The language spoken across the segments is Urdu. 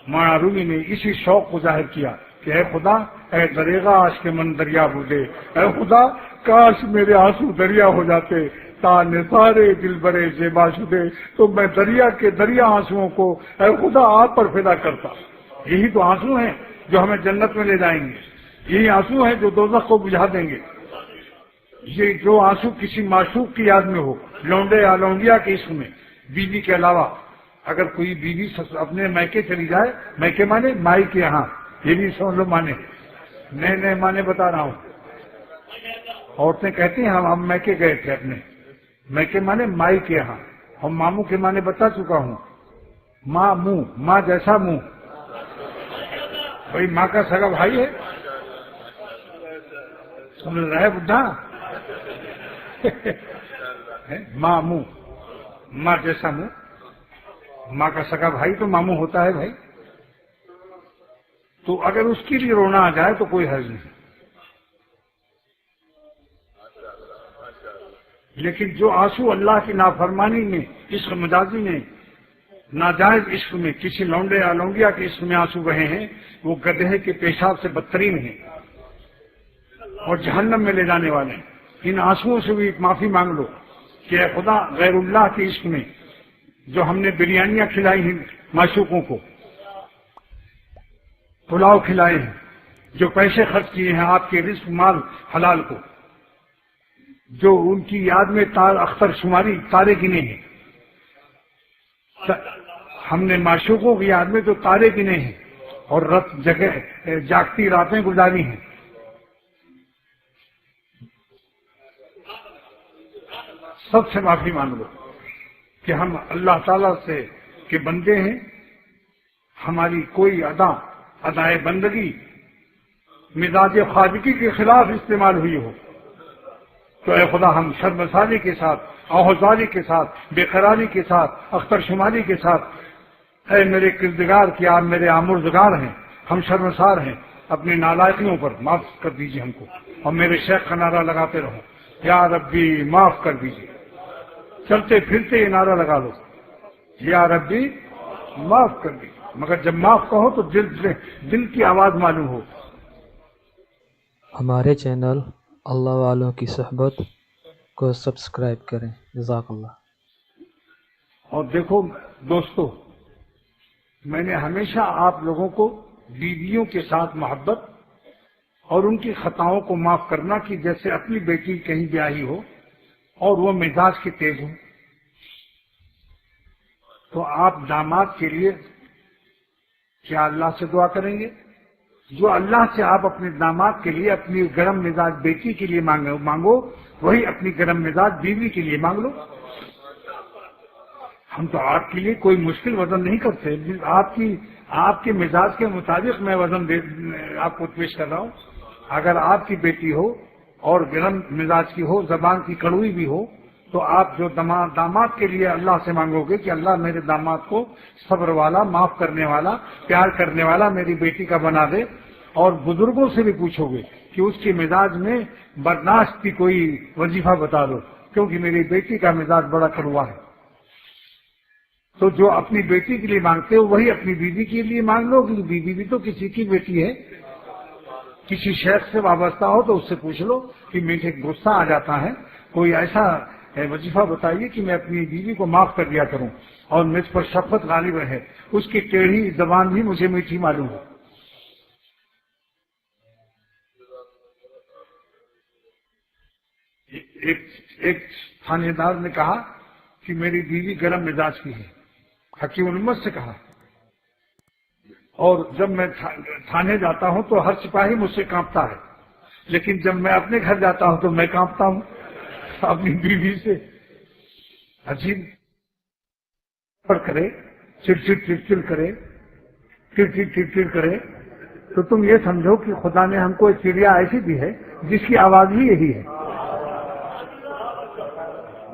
مولانا رومی نے اسی شوق کو ظاہر کیا کہ اے خدا اے دریغا آج کے من دریا بودے، اے خدا کاش میرے آنسو دریا ہو جاتے، تا نثارے دل برے زیبا شدے، تو میں دریا کے دریا آنسوؤں کو اے خدا آپ پر فدا کرتا۔ یہی تو آنسو ہیں جو ہمیں جنت میں لے جائیں گے، یہی آنسو ہیں جو دوزخ کو بجھا دیں گے۔ یہ جو آنسو کسی معشوق کی یاد میں ہو، لونڈے یا لونڈیا کے عشق میں، بیوی کے علاوہ اگر کوئی بیوی اپنے میکے چلی جائے، میکے مانے مائی کے یہاں، یہ بھی سمجھ لو مانے، نئے نئے مانے بتا رہا ہوں۔ عورتیں کہتی ہیں ہم میکے گئے تھے اپنے، میکے مانے مائی کے یہاں، اور ماموں کے مانے بتا چکا ہوں، ماں منہ، ماں جیسا منہ، بھائی ماں کا سگا بھائی ہے، سمجھ رہا ہے بدھا؟ ماں منہ، ماں جیسا منہ، ماں کا سگا بھائی تو ماموں ہوتا ہے بھائی، تو اگر اس کے لیے رونا آ جائے تو کوئی حرج نہیں، لیکن جو آنسو اللہ کی نافرمانی میں، عشق مجازی میں، ناجائز عشق میں، کسی لونڈے یا لونڈیا کے عشق میں آنسو بہے ہیں، وہ گدھے کے پیشاب سے بدترین ہیں اور جہنم میں لے جانے والے ہیں۔ ان آنسوؤں سے بھی ایک معافی مانگ لو کہ اے خدا غیر اللہ کے عشق میں جو ہم نے بریانیاں کھلائی ہیں معشوقوں کو، پلاؤ کھلائے ہیں، جو پیسے خرچ کیے ہیں آپ کے رزق مال حلال کو، جو ان کی یاد میں اختر شماری تارے گنے ہیں، ہم نے معشوقوں کی یاد میں جو تارے گنے ہیں اور جاگتی راتیں گزاری ہیں، سب سے معافی مانگ لو کہ ہم اللہ تعالیٰ سے کے بندے ہیں، ہماری کوئی ادائے بندگی مزاج خواجگی کے خلاف استعمال ہوئی ہو تو اے خدا ہم شرمساری کے ساتھ، آہوزاری کے ساتھ، بے قراری کے ساتھ، اختر شماری کے ساتھ، اے میرے کردگار کی آپ میرے آمرزگار ہیں، ہم شرمسار ہیں، اپنی نالائقیوں پر معاف کر دیجیے ہم کو، اور میرے شیخ کا نعرہ لگاتے رہو، یا ربی معاف کر دیجیے، چلتے پھرتے یہ نعرہ لگا لو، یا ربی معاف کر دیجیے، مگر جب معاف کہو تو دل کی آواز معلوم ہو۔ ہمارے چینل اللہ والوں کی صحبت کو سبسکرائب کریں۔ جزاک اللہ۔ اور دیکھو دوستو، میں نے ہمیشہ آپ لوگوں کو بیویوں کے ساتھ محبت اور ان کی خطاؤں کو معاف کرنا کی، جیسے اپنی بیٹی کہیں بیاہی ہو اور وہ مزاج کی تیز ہو تو آپ داماد کے لیے کیا اللہ سے دعا کریں گے؟ جو اللہ سے آپ اپنے داماد کے لیے اپنی گرم مزاج بیٹی کے لیے مانگو، وہی اپنی گرم مزاج بیوی کے لیے مانگ لو۔ ہم تو آپ کے لیے کوئی مشکل وزن نہیں کرتے، آپ کے مزاج کے مطابق میں وزن آپ کو پیش کر رہا ہوں۔ اگر آپ کی بیٹی ہو اور گرم مزاج کی ہو، زبان کی کڑوئی بھی ہو، تو آپ جو داماد کے لیے اللہ سے مانگو گے کہ اللہ میرے داماد کو صبر والا، معاف کرنے والا، پیار کرنے والا میری بیٹی کا بنا دے، اور بزرگوں سے بھی پوچھو گے کہ اس کے مزاج میں برداشت کی کوئی وظیفہ بتا دو، کیونکہ میری بیٹی کا مزاج بڑا کڑوا ہے۔ تو جو اپنی بیٹی کے لیے مانگتے ہو وہی اپنی بیوی کے لیے مانگ لو، کیونکہ بیوی بھی تو کسی کی بیٹی ہے۔ کسی شیخ سے وابستہ ہو تو اس سے پوچھ لو کہ مجھے غصہ آ جاتا ہے، کوئی ایسا وظیفہ بتائیے کہ میں اپنی بیوی کو معاف کر دیا کروں اور مجھ پر شفقت غالب رہے، اس کی ٹیڑھی زبان بھی مجھے میٹھی معلوم ہو۔ ایک تھانے دار نے کہا کہ میری بیوی گرم مزاج کی ہے، حکیم الامت سے کہا، اور جب میں تھانے جاتا ہوں تو ہر سپاہی مجھ سے کانپتا ہے، لیکن جب میں اپنے گھر جاتا ہوں تو میں کانپتا ہوں اپنی بیوی سے۔ عجیب کرے، چڑچڑ چڑچڑ کرے، چڑچڑ چڑچڑ کرے، تو تم یہ سمجھو کہ خدا نے ہم کو ایک چڑیا ایسی دی ہے جس کی آواز ہی یہی ہے۔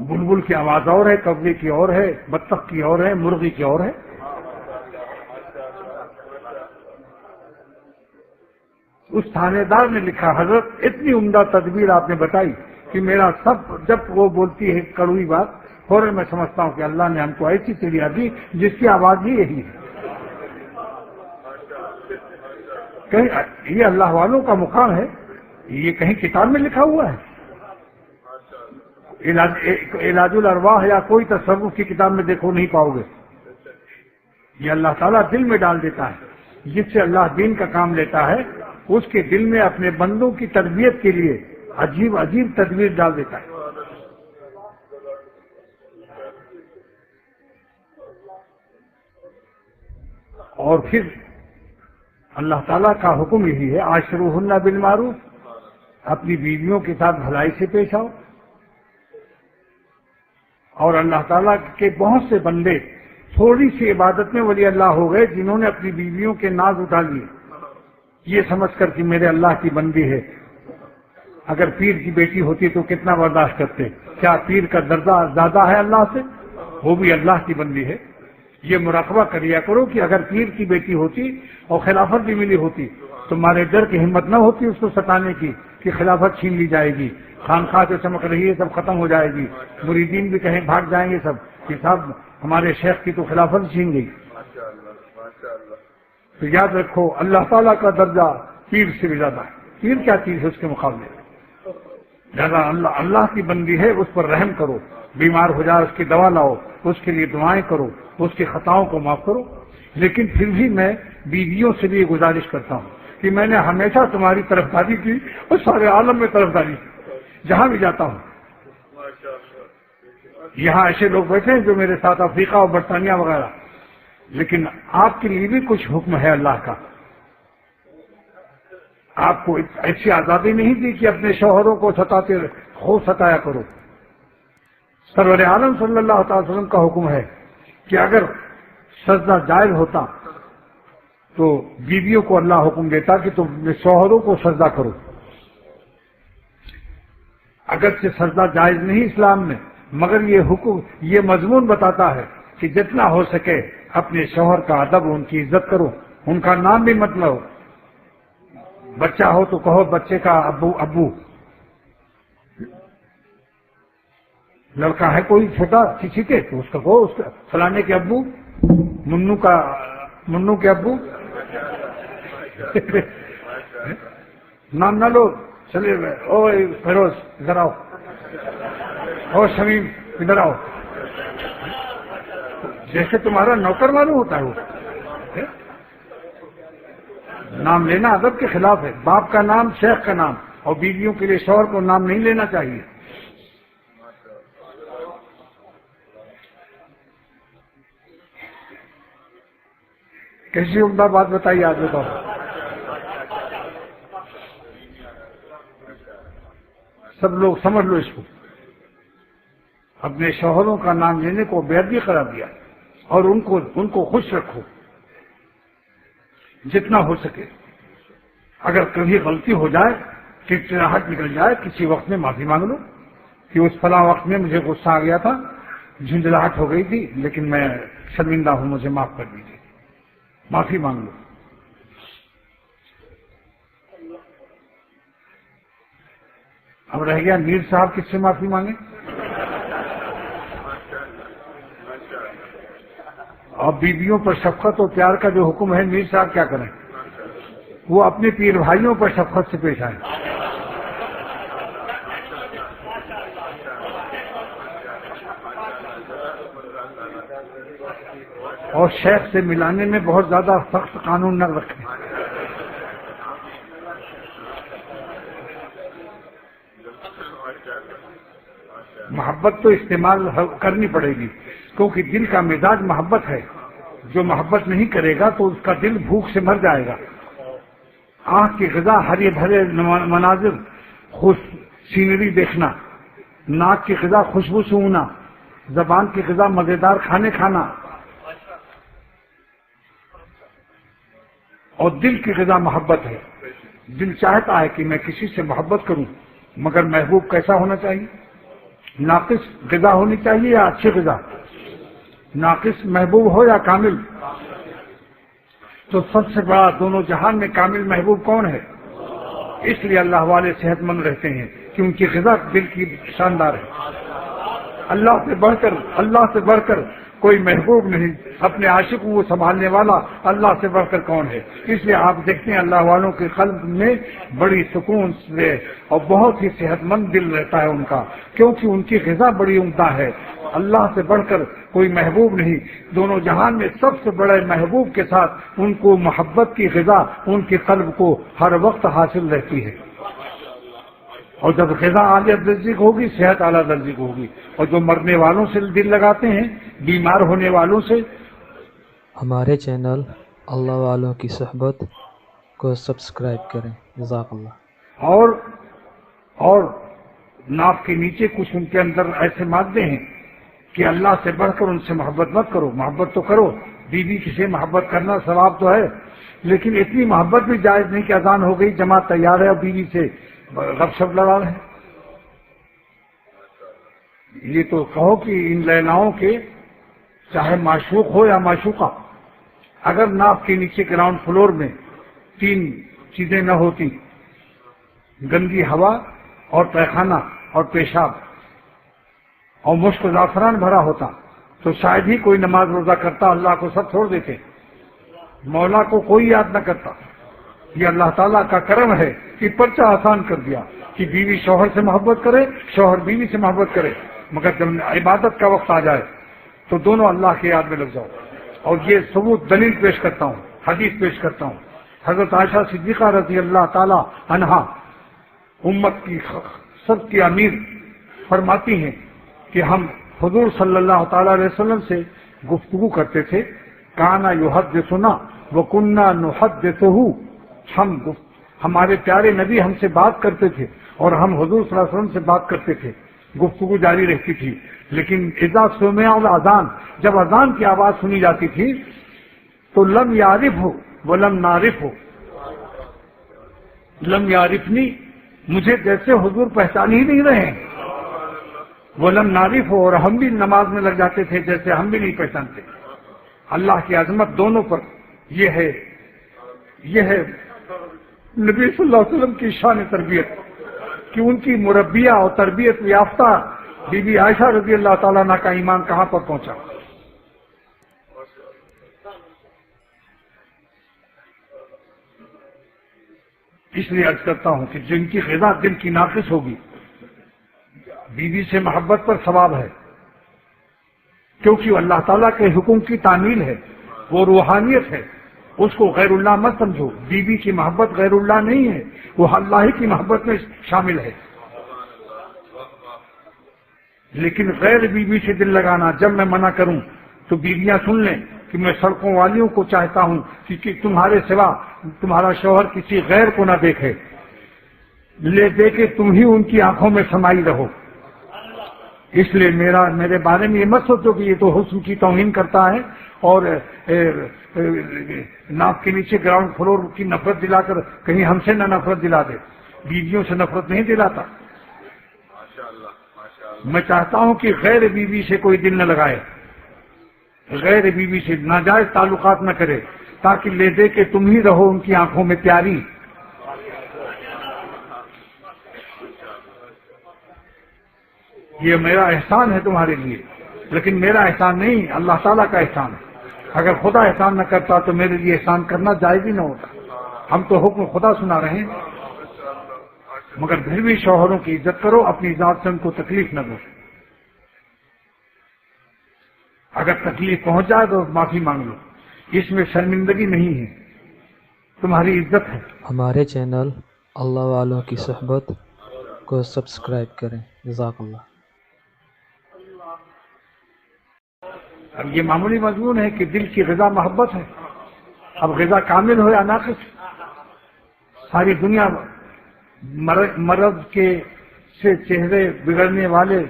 بلبل کی آواز اور ہے، کبوے کی اور ہے، بطخ کی اور ہے، مرغی کی اور ہے۔ اس تھانے دار نے لکھا، حضرت اتنی عمدہ تدبیر آپ نے بتائی کہ میرا سب، جب وہ بولتی ہے کڑوی بات، فوراً میں سمجھتا ہوں کہ اللہ نے ہم کو ایسی چڑیا دی جس کی آواز ہی یہی ہے۔ کہیں یہ اللہ والوں کا مقام ہے، یہ کہیں کتاب میں لکھا ہوا ہے؟ علاج الارواح یا کوئی تصوف کی کتاب میں دیکھو نہیں پاؤ گے. یہ اللہ تعالیٰ دل میں ڈال دیتا ہے. جس سے اللہ دین کا کام لیتا ہے اس کے دل میں اپنے بندوں کی تربیت کے لیے عجیب عجیب تدبیر ڈال دیتا ہے. اور پھر اللہ تعالیٰ کا حکم یہی ہے عاشروہن بالمعروف، اپنی بیویوں کے ساتھ بھلائی سے پیش آؤ. اور اللہ تعالیٰ کے بہت سے بندے تھوڑی سی عبادت میں ولی اللہ ہو گئے جنہوں نے اپنی بیویوں کے ناز اٹھا لیے یہ سمجھ کر کہ میرے اللہ کی بندی ہے. اگر پیر کی بیٹی ہوتی تو کتنا برداشت کرتے. کیا پیر کا درجہ زیادہ ہے اللہ سے؟ وہ بھی اللہ کی بندی ہے. یہ مراقبہ کریا کرو کہ اگر پیر کی بیٹی ہوتی اور خلافت بھی ملی ہوتی تمہارے ڈر کی ہمت نہ ہوتی اس کو ستانے کی کہ خلافت چھین لی جائے گی، خانقاہ جو چمک رہی ہے سب ختم ہو جائے گی، مریدین بھی کہیں بھاگ جائیں گے سب کہ صاحب ہمارے شیخ کی تو خلافت چھین گئی. تو یاد رکھو اللہ تعالیٰ کا درجہ پیر سے بھی زیادہ ہے. پیر کیا چیز ہے اس کے مقابلے؟ زیادہ اللہ کی بندی ہے، اس پر رحم کرو. بیمار ہو جائے اس کی دوا لاؤ، اس کے لیے دعائیں کرو، اس کی خطاؤں کو معاف کرو. لیکن پھر بھی میں بیویوں سے بھی یہ گزارش کرتا ہوں کہ میں نے ہمیشہ تمہاری طرفداری کی اور سارے عالم میں طرفداری کی جہاں بھی جاتا ہوں. یہاں ایسے لوگ بیٹھے ہیں جو میرے ساتھ افریقہ اور برطانیہ وغیرہ، لیکن آپ کے لیے بھی کچھ حکم ہے اللہ کا. آپ کو ایسی آزادی نہیں دی کہ اپنے شوہروں کو خوب ستایا کرو. سرور عالم صلی اللہ تعالی وسلم کا حکم ہے کہ اگر سجدہ جائز ہوتا تو بیویوں کو اللہ حکم دیتا کہ تم اپنے شوہروں کو سجدہ کرو. اگرچہ سجدہ جائز نہیں اسلام میں، مگر یہ مضمون بتاتا ہے کہ جتنا ہو سکے اپنے شوہر کا ادب، ان کی عزت کرو، ان کا نام بھی مت لو. بچہ ہو تو کہو بچے کا ابو ابو. لڑکا ہے کوئی چھوٹا کسی کے تو اس کا کہو اس فلانے کے ابو، منو کے ابو. نام نہ لو. چلے او فیروز ادھر آؤ، او شمیم ادھر آؤ. جیسے تمہارا نوکر معلوم ہوتا ہے وہ. نام لینا ادب کے خلاف ہے. باپ کا نام، شیخ کا نام، اور بیویوں کے لیے شوہر کو نام نہیں لینا چاہیے. کیسی عمدہ بات بتائیے آج بتاؤ. سب لوگ سمجھ لو اس کو. اپنے شوہروں کا نام لینے کو بے ادبی قرار دیا اور ان کو خوش رکھو جتنا ہو سکے. اگر کبھی غلطی ہو جائے، چڑچڑاہٹ نکل جائے، کسی وقت میں معافی مانگ لو کہ اس فلاں وقت میں مجھے غصہ آ گیا تھا، جھنجھلاہٹ ہو گئی تھی، لیکن میں شرمندہ ہوں، مجھے معاف کر دیجیے. معافی مانگ لو. اب رہ گیا میر صاحب کس سے معافی مانگے. اور بیویوں پر شفقت اور پیار کا جو حکم ہے میر صاحب کیا کریں؟ وہ اپنے پیر بھائیوں پر شفقت سے پیش آئیں. اور شیخ سے ملانے میں بہت زیادہ سخت قانون نہ رکھیں. محبت تو استعمال کرنی پڑے گی کیونکہ دل کا مزاج محبت ہے. جو محبت نہیں کرے گا تو اس کا دل بھوک سے مر جائے گا. آنکھ کی غذا ہرے بھرے مناظر، خوش سینری دیکھنا، ناک کی غذا خوشبو سونگنا، زبان کی غذا مزیدار کھانے کھانا، اور دل کی غذا محبت ہے. دل چاہتا ہے کہ میں کسی سے محبت کروں، مگر محبوب کیسا ہونا چاہیے؟ ناقص غذا ہونی چاہیے یا اچھی غذا؟ ناقص محبوب ہو یا کامل؟ تو سب سے بڑا دونوں جہان میں کامل محبوب کون ہے؟ اس لیے اللہ والے صحت مند رہتے ہیں کہ ان کی غذا دل کی شاندار ہے. اللہ سے بڑھ کر کوئی محبوب نہیں، اپنے عاشق کو سنبھالنے والا اللہ سے بڑھ کر کون ہے؟ اس لیے آپ دیکھتے ہیں اللہ والوں کے قلب میں بڑی سکون سے اور بہت ہی صحت مند دل رہتا ہے ان کا، کیونکہ ان کی غذا بڑی عمدہ ہے۔ اللہ سے بڑھ کر کوئی محبوب نہیں، دونوں جہان میں سب سے بڑے محبوب کے ساتھ ان کو محبت کی غذا ان کے قلب کو ہر وقت حاصل رہتی ہے، اور جب غذا اعلیٰ درجے کی ہوگی صحت اعلیٰ درجے کی ہوگی۔ اور جو مرنے والوں سے دل لگاتے ہیں، بیمار ہونے والوں سے، ہمارے چینل اللہ والوں کی صحبت کو سبسکرائب کریں۔ جزاک اللہ۔ اور ناف کے نیچے کچھ ان کے اندر ایسے مادے ہیں کہ اللہ سے بڑھ کر ان سے محبت مت کرو، محبت تو کرو، بیوی سے محبت کرنا ثواب تو ہے، لیکن اتنی محبت بھی جائز نہیں کہ اذان ہو گئی جماعت تیار ہے اور بیوی سے گپ شپ لڑا رہے ہیں۔ یہ تو کہو کہ ان لیلاؤں کے چاہے معشوق ہو یا معشوقہ، اگر ناف کے نیچے گراؤنڈ فلور میں 3 چیزیں نہ ہوتی، گندی ہوا اور پیخانہ اور پیشاب اور مشک زعفران بھرا ہوتا، تو شاید ہی کوئی نماز روزہ کرتا، اللہ کو سب چھوڑ دیتے، مولا کو کوئی یاد نہ کرتا۔ یہ اللہ تعالیٰ کا کرم ہے کہ پرچہ آسان کر دیا کہ بیوی شوہر سے محبت کرے، شوہر بیوی سے محبت کرے، مگر جب عبادت کا وقت آ جائے تو دونوں اللہ کی یاد میں لگ جاؤ۔ اور یہ ثبوت دلیل پیش کرتا ہوں، حدیث پیش کرتا ہوں۔ حضرت عائشہ صدیقہ رضی اللہ تعالی عنہا امت کی سب کی امیر فرماتی ہیں کہ ہم حضور صلی اللہ تعالی علیہ وسلم سے گفتگو کرتے تھے، کانا یحدثنا وکنا نحدثہ، ہمارے پیارے نبی ہم سے بات کرتے تھے اور ہم حضور صلی اللہ علیہ وسلم سے بات کرتے تھے، گفتگو جاری رہتی تھی۔ لیکن اذا سمع الاذان، جب اذان کی آواز سنی جاتی تھی تو لم یعرف ہو ولم نعرف ہو، لم یعرفنی، مجھے جیسے حضور پہچان ہی نہیں رہے ہیں، ولم نعرف ہو، اور ہم بھی نماز میں لگ جاتے تھے جیسے ہم بھی نہیں پہچانتے۔ اللہ کی عظمت دونوں پر یہ ہے نبی صلی اللہ علیہ وسلم کی شان تربیت کہ ان کی مربیہ اور تربیت یافتہ بی بی عائشہ رضی اللہ تعالیٰ عنہ کا ایمان کہاں پر پہنچا۔ اس لیے عرض کرتا ہوں کہ جن کی غذا دل کی ناقص ہوگی، بیوی سے محبت پر ثواب ہے، کیونکہ وہ اللہ تعالیٰ کے حکم کی تعمیل ہے، وہ روحانیت ہے، اس کو غیر اللہ مت سمجھو۔ بیوی کی محبت غیر اللہ نہیں ہے، وہ اللہ ہی کی محبت میں شامل ہے۔ لیکن غیر بیوی سے دل لگانا، جب میں منع کروں تو بیویاں سن لیں کہ میں سڑکوں والیوں کو چاہتا ہوں کہ تمہارے سوا تمہارا شوہر کسی غیر کو نہ دیکھے، لے دے کے تم ہی ان کی آنکھوں میں سمائی رہو۔ اس لیے میرے بارے میں یہ مت سوچو کہ یہ تو حسن کی توہین کرتا ہے اور ناک کے نیچے گراؤنڈ فلور کی نفرت دلا کر کہیں ہم سے نہ نفرت دلا دے۔ بیویوں سے نفرت نہیں دلاتا، میں چاہتا ہوں کہ غیر بیوی سے کوئی دل نہ لگائے، غیر بیوی سے ناجائز تعلقات نہ کرے، تاکہ لے دے کہ تم ہی رہو ان کی آنکھوں میں پیاری۔ یہ میرا احسان ہے تمہارے لیے، لیکن میرا احسان نہیں، اللہ تعالیٰ کا احسان ہے۔ اگر خدا احسان نہ کرتا تو میرے لیے احسان کرنا جائز ہی نہ ہوتا۔ ہم تو حکم خدا سنا رہے ہیں، مگر پھر بھی شوہروں کی عزت کرو، اپنی ذات سے ان کو تکلیف نہ دو۔ اگر تکلیف پہنچ جائے تو معافی مانگ لو، اس میں شرمندگی نہیں ہے، تمہاری عزت ہے۔ ہمارے چینل اللہ والوں کی صحبت کو سبسکرائب کریں۔ جزاک اللہ۔ اب یہ معمولی مضمون ہے کہ دل کی غذا محبت ہے، اب غذا کامل ہو یا ناقص، ساری دنیا مرض کے سے چہرے بگڑنے والے،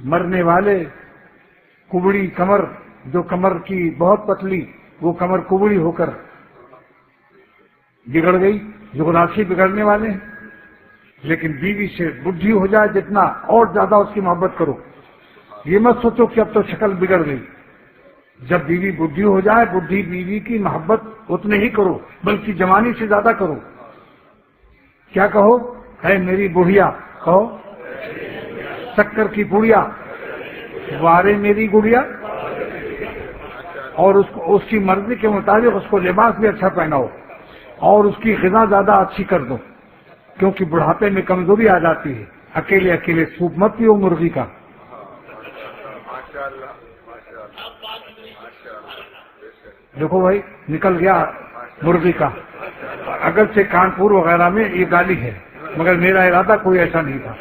مرنے والے، کبڑی کمر، جو کمر کی بہت پتلی وہ کمر کبڑی ہو کر بگڑ گئی، جغرافی بگڑنے والے ہیں۔ لیکن بیوی سے بڈھی ہو جائے جتنا اور زیادہ اس کی محبت کرو، یہ مت سوچو کہ اب تو شکل بگڑ گئی۔ جب بیوی بڈھی ہو جائے، بڈھی بیوی کی محبت اتنے ہی کرو، بلکہ جوانی سے زیادہ کرو۔ کیا کہو؟ ہے میری بڑھیا، کہو شکر کی پڑیا، وارے میری گڑیا، اور اس کی مرضی کے مطابق اس کو لباس بھی اچھا پہناؤ اور اس کی غذا زیادہ اچھی کر دو، کیونکہ بڑھاپے میں کمزوری آ جاتی ہے۔ اکیلے اکیلے سوپ مت پیو مرغی کا۔ دیکھو بھائی نکل گیا مرغی کا، اگرچہ کانپور وغیرہ میں یہ گالی ہے، مگر میرا ارادہ کوئی ایسا نہیں تھا۔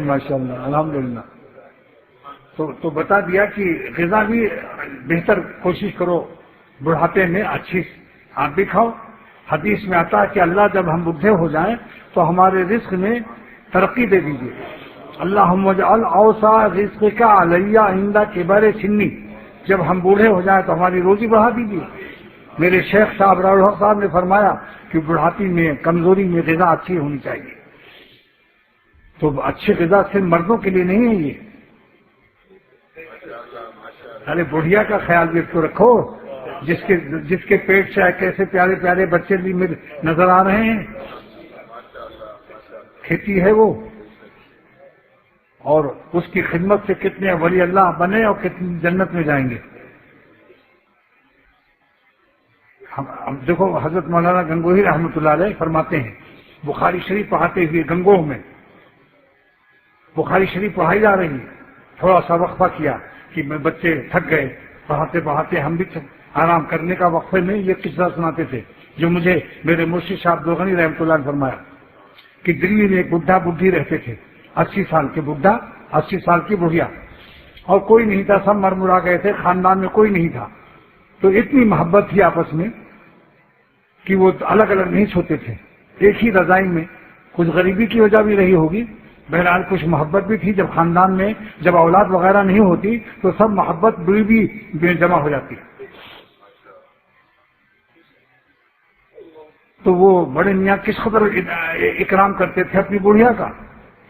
ماشاء اللہ الحمدللہ۔ تو بتا دیا کہ غذا بھی بہتر کوشش کرو، بڑھاپے میں اچھی آپ بھی کھاؤ۔ حدیث میں آتا ہے کہ اللہ جب ہم بڈھے ہو جائیں تو ہمارے رزق میں ترقی دے دیجیے۔ اللہم اجعل اوسع رزقک علی عند کبر سنی، جب ہم بوڑھے ہو جائیں تو ہماری روزی بڑھا دیجیے۔ میرے شیخ صاحب راؤل حق صاحب نے فرمایا کہ بڑھاپی میں کمزوری میں غذا اچھی ہونی چاہیے۔ تو اچھی غذا صرف مردوں کے لیے نہیں ہے یہ، ارے بڑھیا کا خیال بھی تو رکھو، جس کے پیٹ سے کیسے پیارے پیارے بچے بھی نظر آ رہے ہیں، کھیتی ہے وہ، اور اس کی خدمت سے کتنے ولی اللہ بنے اور کتنی جنت میں جائیں گے۔ ہم دیکھو حضرت مولانا گنگوہی رحمۃ اللہ علیہ فرماتے ہیں، بخاری شریف پڑھاتے ہوئے گنگوہ میں بخاری شریف پڑھائی جا رہی، تھوڑا سا وقفہ کیا کہ میں بچے تھک گئے پڑھاتے پڑھاتے، ہم بھی آرام کرنے کا وقفے میں یہ قصہ سناتے تھے جو مجھے میرے مرشد صاحب دوغنی رحمۃ اللہ نے فرمایا کہ دلی میں ایک بڈھا بڈھی رہتے تھے، 80 سال کے بڈھا 80 سال کی بڑھیا، اور کوئی نہیں تھا، سب مر مرا گئے تھے، خاندان میں کوئی نہیں تھا، تو اتنی محبت تھی آپس میں کہ وہ الگ الگ نہیں سوتے تھے، ایک ہی رضائی میں۔ کچھ غریبی کی وجہ بھی رہی ہوگی، بہرحال کچھ محبت بھی تھی۔ جب خاندان میں جب اولاد وغیرہ نہیں ہوتی تو سب محبت بھی جمع ہو جاتی، تو وہ بڑے میاں کس قدر اکرام کرتے تھے اپنی بڑھیا کا۔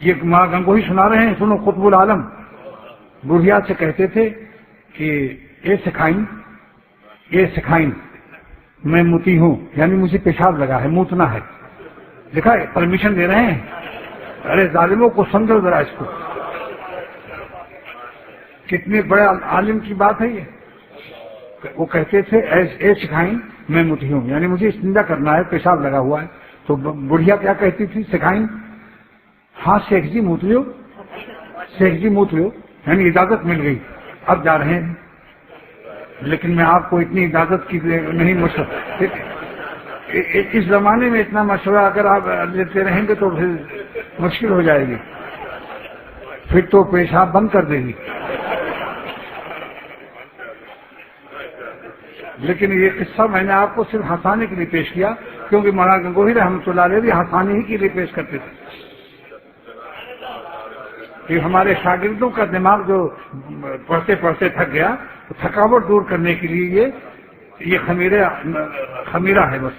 یہ ماں گنگوہی سنا رہے ہیں، سنو، قطب العالم بڑھیا سے کہتے تھے کہ یہ سکھائیں میں موتی ہوں، یعنی مجھے پیشاب لگا ہے، موتنا ہے، دیکھا ہے پرمیشن دے رہے ہیں۔ ارے ظالموں کو سمجھو ذرا اس کو، کتنے بڑے عالم کی بات ہے یہ۔ وہ کہتے تھے اے سکھائیں میں موتی ہوں، یعنی مجھے استنجا کرنا ہے، پیشاب لگا ہوا ہے۔ تو بڑھیا کیا کہتی تھی؟ سکھائیں ہاں شیخ جی موت لو، شیخ جی موت لو، یعنی اجازت مل گئی، اب جا رہے ہیں، لیکن میں آپ کو اتنی اجازت کی نہیں مشورہ، اس زمانے میں اتنا مشورہ اگر آپ لیتے رہیں گے تو پھر مشکل ہو جائے گی، پھر تو پیشاب بند کر دے گی۔ لیکن یہ قصہ میں نے آپ کو صرف ہنسانے کے لیے پیش کیا، کیونکہ مولانا گنگوہی رحمۃ اللہ علیہ بھی ہنسانے ہی کے لیے پیش کرتے تھے۔ کہ ہمارے شاگردوں کا دماغ جو پڑھتے پڑھتے تھک گیا، تو تھکاوٹ دور کرنے کے لیے یہ خمیرہ ہے بس۔